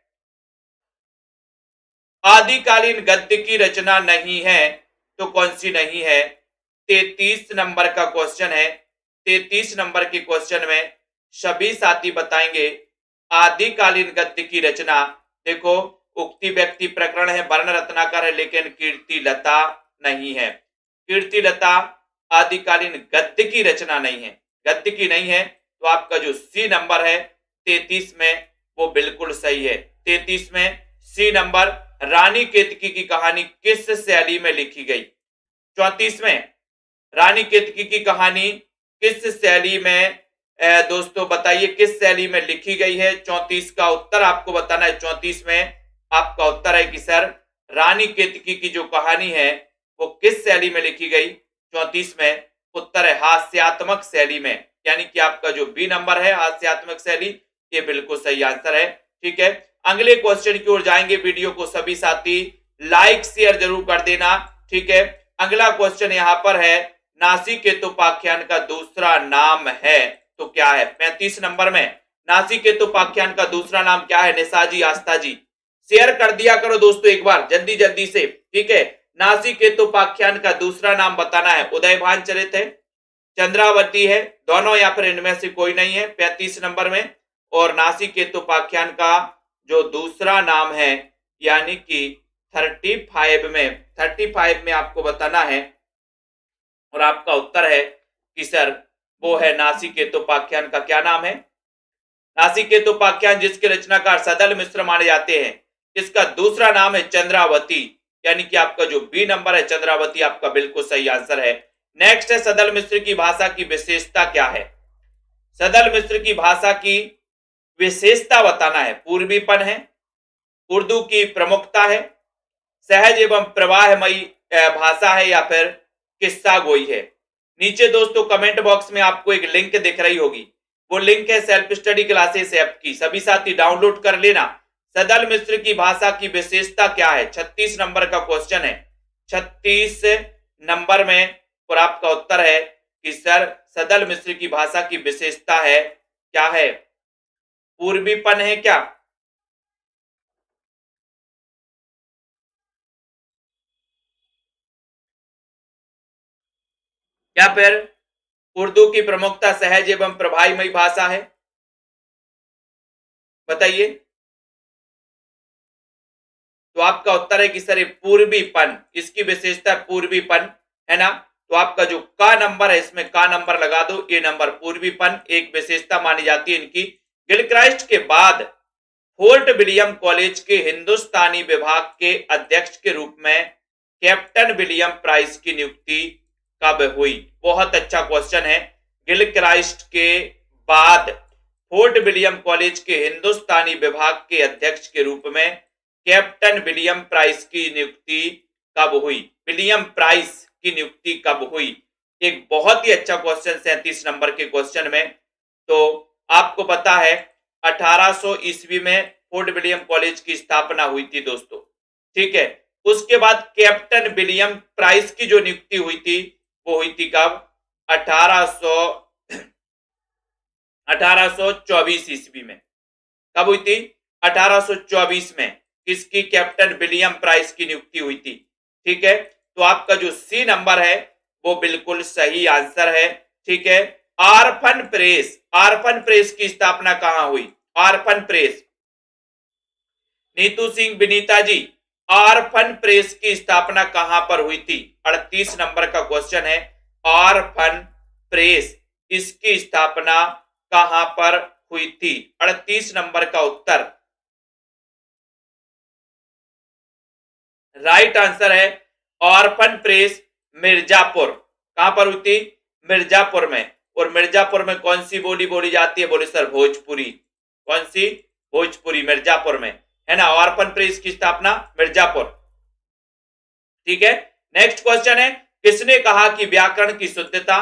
आदिकालीन गद्य की रचना नहीं है तो कौन सी नहीं है? 33 नंबर का क्वेश्चन है। 33 नंबर के क्वेश्चन में सभी साथी बताएंगे आदिकालीन गद्य की रचना। देखो, उक्ति व्यक्ति प्रकरण है, वर्ण रत्नाकर है, लेकिन कीर्ति लता नहीं है। कीर्ति लता आदिकालीन गद्य की रचना नहीं है, गद्य की नहीं है, तो आपका जो सी नंबर है 33 में वो बिल्कुल सही है। 33 में सी नंबर, रानी केतकी की कहानी किस शैली में लिखी गई? 34 में रानी केतकी की कहानी किस शैली में दोस्तों बताइए किस शैली में लिखी गई है? 34 का उत्तर आपको बताना है। 34 में आपका उत्तर है कि सर रानी केतकी की जो कहानी है वो किस शैली में लिखी गई? 34 में उत्तर है हास्यात्मक शैली में, यानी कि आपका जो बी नंबर है हास्यात्मक शैली, ये बिल्कुल सही आंसर है, ठीक है। अगले क्वेश्चन की ओर जाएंगे। वीडियो को सभी साथी लाइक शेयर जरूर कर देना, ठीक है। अगला क्वेश्चन यहां पर है, नासिकेतोपाख्यान का दूसरा नाम है तो क्या है? 35 नंबर में नासिकेतोपाख्यान का दूसरा नाम क्या है? निशाजी आस्था जी शेयर कर दिया करो दोस्तों एक बार जल्दी जल्दी से, ठीक है। नासिकेतोपाख्यान का दूसरा नाम बताना है। उदयभान चरित है, चंद्रावती है, दोनों या फिर इनमें से कोई नहीं है 35 नंबर में। और नासिकेतोपाख्यान का जो दूसरा नाम है यानी कि 35 में आपको बताना है, और आपका उत्तर है कि सर वो है नासिकेतोपाख्यान का क्या नाम है? नासिकेतोपाख्यान जिसके रचनाकार सदल मिश्र माने जाते हैं, इसका दूसरा नाम है चंद्रावती, यानी कि आपका जो बी नंबर है चंद्रावती आपका बिल्कुल सही आंसर है। नेक्स्ट है, सदल मिश्र की भाषा की विशेषता क्या है? सदल मिश्र की भाषा की विशेषता बताना है। पूर्वीपन है, उर्दू की प्रमुखता है, सहज एवं प्रवाहमयी भाषा है, या फिर किस्सा गोई है। नीचे दोस्तों कमेंट बॉक्स में आपको एक लिंक दिख रही होगी, वो लिंक है सेल्फ स्टडी क्लासेस ऐप की, सभी साथी डाउनलोड कर लेना। सदल मिश्र की भाषा की विशेषता क्या है? 36 नंबर का क्वेश्चन है। 36 नंबर में और आपका उत्तर है कि सर सदल मिश्र की भाषा की विशेषता है क्या है? पूर्वीपन है क्या? या फिर उर्दू की प्रमुखता, सहज एवं प्रभावमयी भाषा है? बताइए। तो आपका उत्तर है कि सर पूर्वीपन, इसकी विशेषता पूर्वीपन है ना। तो आपका जो का नंबर है इसमें का नंबर लगा दो, ये नंबर पूर्वीपन एक विशेषता मानी जाती है इनकी। गिलक्राइस्ट के बाद फोर्ट विलियम कॉलेज के हिंदुस्तानी विभाग के अध्यक्ष के रूप में कैप्टन विलियम प्राइस की नियुक्ति कब हुई? बहुत अच्छा क्वेश्चन है। गिलक्राइस्ट के बाद फोर्ट विलियम कॉलेज के हिंदुस्तानी विभाग के अध्यक्ष के रूप में कैप्टन विलियम प्राइस की नियुक्ति कब हुई? विलियम प्राइस की नियुक्ति कब हुई? एक बहुत ही अच्छा क्वेश्चन 37 नंबर के क्वेश्चन में। तो आपको पता है 1800 ईस्वी में फोर्ट विलियम कॉलेज की स्थापना हुई थी दोस्तों, ठीक है। उसके बाद कैप्टन विलियम प्राइस की जो नियुक्ति हुई थी वो हुई थी कब? 1824 ईस्वी में। कब हुई थी? 1824 में किसकी? कैप्टन विलियम प्राइस की नियुक्ति हुई थी, ठीक है। तो आपका जो सी नंबर है वो बिल्कुल सही आंसर है, ठीक है। आरफन प्रेस की स्थापना कहां हुई? आरफन प्रेस, नीतू सिंह विनीता जी, आरफन प्रेस की स्थापना कहां पर हुई थी? 38 नंबर का क्वेश्चन है। आरफन प्रेस, इसकी स्थापना कहां पर हुई थी? 38 नंबर का उत्तर राइट आंसर है। Orphan press Mirzapur. कहां पर हुई थी? मिर्जापुर में। और मिर्जापुर में कौन सी बोली बोली जाती है? बोले सर भोजपुरी। कौन सी? भोजपुरी, मिर्जापुर में, है ना। ऑर्फन प्रेस की स्थापना मिर्जापुर। ठीक है। नेक्स्ट क्वेश्चन है, किसने कहा कि व्याकरण की शुद्धता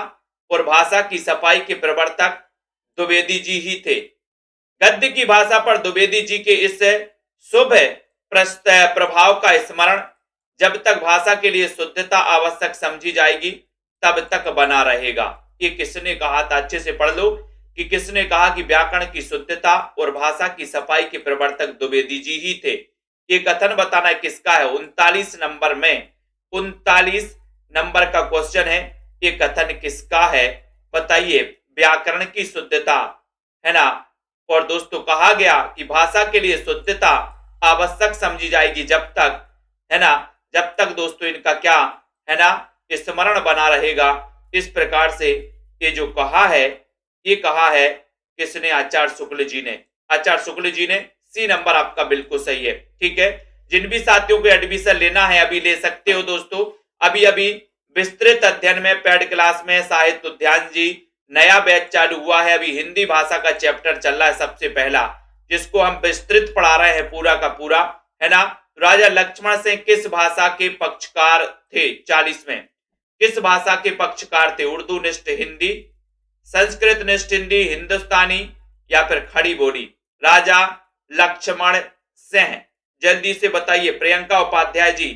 और भाषा की सफाई के प्रवर्तक द्विवेदी जी ही थे? गद्य की भाषा पर द्विवेदी जी के इस शुभ प्रभाव का स्मरण जब तक भाषा के लिए शुद्धता आवश्यक समझी जाएगी तब तक बना रहेगा। ये किसने कहा था? अच्छे से पढ़ लो कि किसने कहा कि व्याकरण की शुद्धता और भाषा की सफाई के प्रवर्तक द्विवेदी जी ही थे। ये कथन बताना किसका है? 39 नंबर में, 39 नंबर का क्वेश्चन है। ये कथन किसका है बताइए? व्याकरण की शुद्धता, है ना। और दोस्तों कहा गया कि भाषा के लिए शुद्धता आवश्यक समझी जाएगी जब तक, है ना, जब तक दोस्तों इनका क्या है ना, स्मरण बना रहेगा। इस प्रकार से ये जो कहा है, ये कहा है किसने? आचार्य शुक्ल जी ने। आचार्य शुक्ल जी ने। सी नंबर आपका बिल्कुल सही है। ठीक है। जिन भी साथियों को एडमिशन लेना है अभी ले सकते हो दोस्तों। अभी अभी विस्तृत अध्ययन में पेड क्लास में साहित्य उद्यान जी नया बैच चालू हुआ है। अभी हिंदी भाषा का चैप्टर चल रहा है सबसे पहला, जिसको हम विस्तृत पढ़ा रहे हैं पूरा का पूरा, है ना। राजा लक्ष्मण सिंह किस भाषा के पक्षकार थे? 40 में किस भाषा के पक्षकार थे? उर्दू निष्ठ हिंदी, संस्कृत निष्ठ हिंदी, हिंदुस्तानी या फिर खड़ी बोली? राजा लक्ष्मण सिंह। जल्दी से बताइए प्रियंका उपाध्याय जी,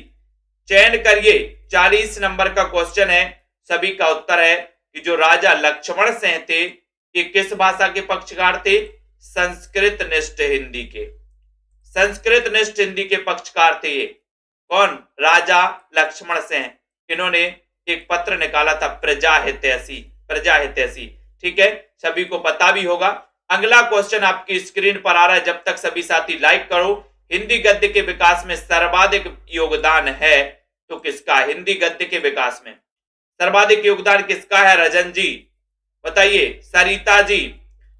चयन करिए। 40 नंबर का क्वेश्चन है। सभी का उत्तर है कि जो राजा लक्ष्मण सिंह थे ये किस भाषा के पक्षकार थे? संस्कृत निष्ठ हिंदी के। संस्कृत निष्ठ हिंदी के पक्षकार थे ये। कौन? राजा लक्ष्मण सिंह। इन्होंने एक पत्र निकाला था प्रजा हितैषी, प्रजा हितैषी। ठीक है, सभी को पता भी होगा। अगला क्वेश्चन आपकी स्क्रीन पर आ रहा है, जब तक सभी साथी लाइक करो। हिंदी गद्य के विकास में सर्वाधिक योगदान है तो किसका? हिंदी गद्य के विकास में सर्वाधिक योगदान किसका है? रजन जी बताइए, सरिता जी,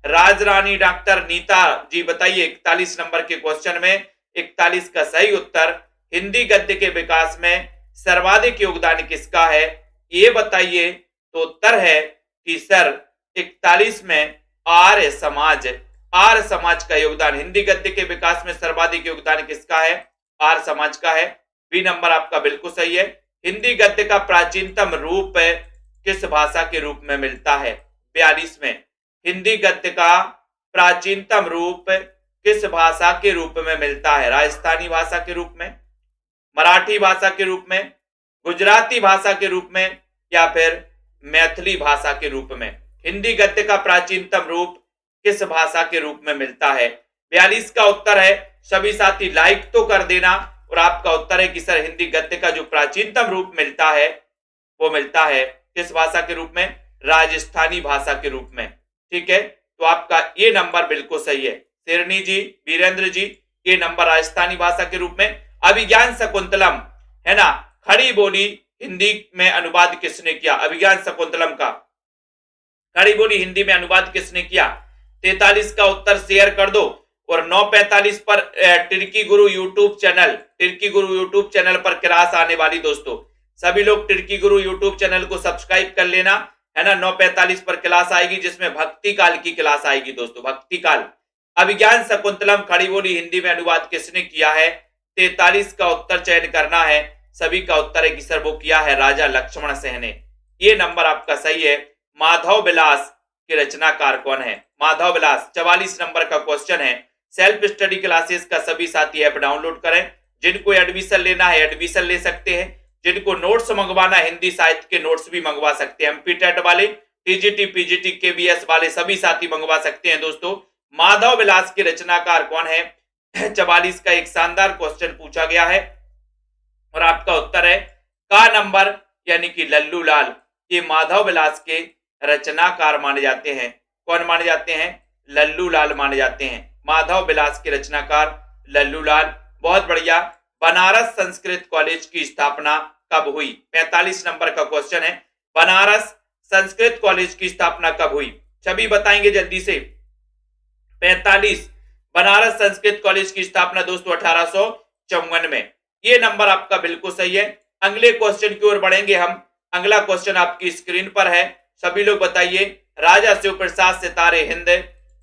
राजरानी, डॉक्टर नीता जी बताइए। 41 नंबर के क्वेश्चन में 41 का सही उत्तर, हिंदी गद्य के विकास में सर्वाधिक योगदान किसका है ये बताइए। तो उत्तर है कि सर 41 में आर्य समाज, आर्य समाज का योगदान। हिंदी गद्य के विकास में सर्वाधिक योगदान किसका है? आर्य समाज का है। बी नंबर आपका बिल्कुल सही है। हिंदी गद्य का प्राचीनतम रूप किस भाषा के रूप में मिलता है? 42 में हिंदी गद्य का प्राचीनतम रूप किस भाषा के रूप में मिलता है? राजस्थानी भाषा के रूप में, मराठी भाषा के रूप में, गुजराती भाषा के रूप में या फिर मैथिली भाषा के रूप में? हिंदी गद्य का प्राचीनतम रूप किस भाषा के रूप में मिलता है? 42 का उत्तर है। सभी साथी लाइक तो कर देना। और आपका उत्तर है कि सर हिंदी गद्य का जो प्राचीनतम रूप मिलता है वो मिलता है किस भाषा के रूप में? राजस्थानी भाषा के रूप में। ठीक है, तो आपका ये नंबर बिल्कुल सही है। शेरनी जी, वीरेंद्र जी, ये नंबर राजस्थानी भाषा के रूप में। अभिज्ञान शकुंतलम, है ना, खड़ी बोली हिंदी में अनुवाद किसने किया? अभिज्ञान शकुंतलम का खड़ी बोली हिंदी में अनुवाद किसने किया? 43 का उत्तर शेयर कर दो। और 9:45 पर टिर्की गुरु यूट्यूब चैनल, टिर्की गुरु यूट्यूब चैनल पर क्लास आने वाली दोस्तों। सभी लोग टिर्की गुरु यूट्यूब चैनल को सब्सक्राइब कर लेना, है ना। 9:45 पर क्लास आएगी जिसमें भक्ति काल की क्लास आएगी दोस्तों, भक्ति काल। अभिज्ञान शकुंतलम खड़ी बोली हिंदी में अनुवाद किसने किया है? 43 का उत्तर चयन करना है। सभी का उत्तर है कि सर वो किया है राजा लक्ष्मण सिंह ने। ये नंबर आपका सही है। माधव विलास के रचनाकार कौन है? माधव विलास। 44 नंबर का क्वेश्चन है। सेल्फ स्टडी क्लासेस का सभी साथी ऐप डाउनलोड करें। जिनको एडमिशन लेना है एडमिशन ले सकते हैं। जिनको नोट्स मंगवाना है, हिंदी साहित्य के नोट्स भी मंगवा सकते हैं। एमपी टेट वाले, टीजीटी, पीजीटी, केवीएस वाले सभी साथी मंगवा सकते हैं दोस्तों। माधव विलास के रचनाकार कौन है? 44 का एक शानदार क्वेश्चन पूछा गया है और आपका उत्तर है का नंबर, यानी कि लल्लू लाल। ये माधव विलास के रचनाकार माने जाते हैं। कौन माने जाते हैं? लल्लू लाल माने जाते हैं। माधव विलास के रचनाकार लल्लू लाल। बहुत बढ़िया। बनारस संस्कृत कॉलेज की स्थापना कब हुई? 45 नंबर का क्वेश्चन है। बनारस संस्कृत कॉलेज की स्थापना कब हुई? सभी बताएंगे जल्दी से। 45 बनारस संस्कृत कॉलेज की स्थापना दोस्तों 1854 में। ये नंबर आपका बिल्कुल सही है। अगले क्वेश्चन की ओर बढ़ेंगे हम। अगला क्वेश्चन आपकी स्क्रीन पर है, सभी लोग बताइए, राजा शिव प्रसाद सितारे हिंद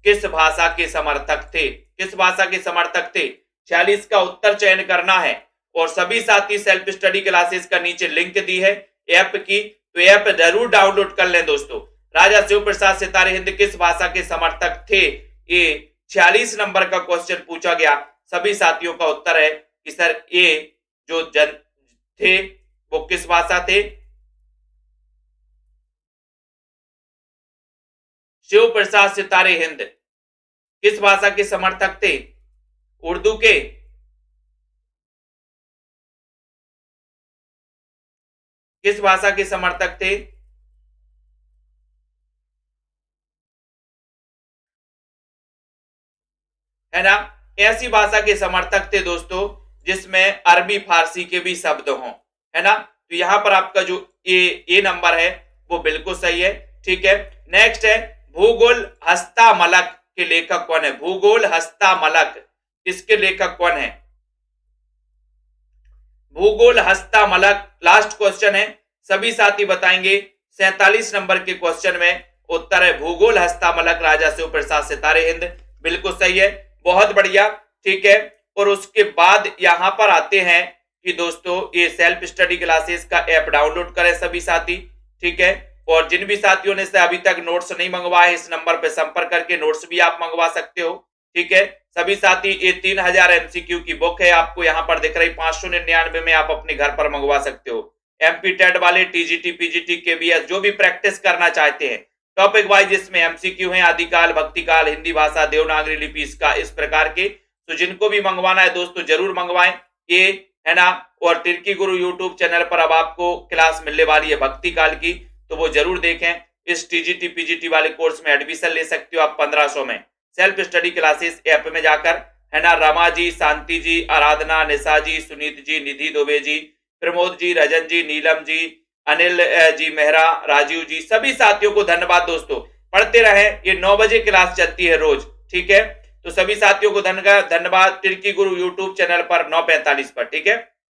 किस भाषा के समर्थक थे? किस भाषा के समर्थक थे? 46 का उत्तर चयन करना है और सभी साथी सेल्फ स्टडी क्लासेस का नीचे लिंक दी है ऐप की, तो ऐप जरूर डाउनलोड कर लें दोस्तों। राजा शिव प्रसाद सितारे हिंद किस भाषा के समर्थक थे? ये 46 नंबर का क्वेश्चन पूछा गया। सभी साथियों का उत्तर है कि सर ये जो जन थे वो किस भाषा थे? शिव प्रसाद सितारे हिंद किस भाषा के समर्थक थे? उर्दू के, किस भाषा के समर्थक थे? है ना, ऐसी भाषा के समर्थक थे दोस्तों जिसमें अरबी फारसी के भी शब्द हों, है ना। तो यहां पर आपका जो ए नंबर है वो बिल्कुल सही है। ठीक है, नेक्स्ट है, भूगोल हस्तामलक के लेखक कौन है? भूगोल हस्तामलक, इसके लेखक कौन है? भूगोल हस्तामलक लास्ट क्वेश्चन है, सभी साथी बताएंगे। 47 नंबर के क्वेश्चन में उत्तर है भूगोल हस्तामलक राजा शिव प्रसाद सितारे हिंद, बिल्कुल सही है, बहुत बढ़िया। ठीक है, और उसके बाद यहां पर आते हैं कि दोस्तों ये सेल्फ स्टडी क्लासेस का ऐप डाउनलोड करें सभी साथी। ठीक है, और जिन भी साथियों ने से अभी तक नोट्स नहीं मंगवाए, इस नंबर पर संपर्क करके नोट्स भी आप मंगवा सकते हो। ठीक है, सभी साथी, ये 3000 एमसीक्यू की बुक है, आपको यहाँ पर दिख रही 599 में, आप अपने घर पर मंगवा सकते हो। एमपी टेट वाले, टीजीटी, पीजीटी, केबीएस जो भी प्रैक्टिस करना चाहते हैं, टॉपिक वाइज इसमें एमसीक्यू है, आदिकाल, भक्तिकाल, हिंदी भाषा, देवनागरी लिपि, इसका इस प्रकार के। तो जिनको भी मंगवाना है दोस्तों जरूर मंगवाएं, ये है ना। और तिर्की गुरु यूट्यूब चैनल पर अब आपको क्लास मिलने वाली है भक्ति काल की, तो वो जरूर देखें। इस टीजीटी पीजीटी वाले कोर्स में एडमिशन ले सकते हो आप 1500 में, सेल्फ स्टडी क्लासेस ऐप में जाकर, है ना। रमा जी, शांति जी, आराधना, निशा जी, सुनीत जी, निधि दुबे जी, प्रमोद जी, रजन जी, नीलम जी, अनिल जी मेहरा, राजीव जी, सभी साथियों को धन्यवाद दोस्तों। पढ़ते रहे, ये 9 बजे क्लास चलती है रोज। ठीक है, तो सभी साथियों को धन्यवाद। तिर्की गुरु यूट्यूब चैनल पर 9:45 पर। ठीक है।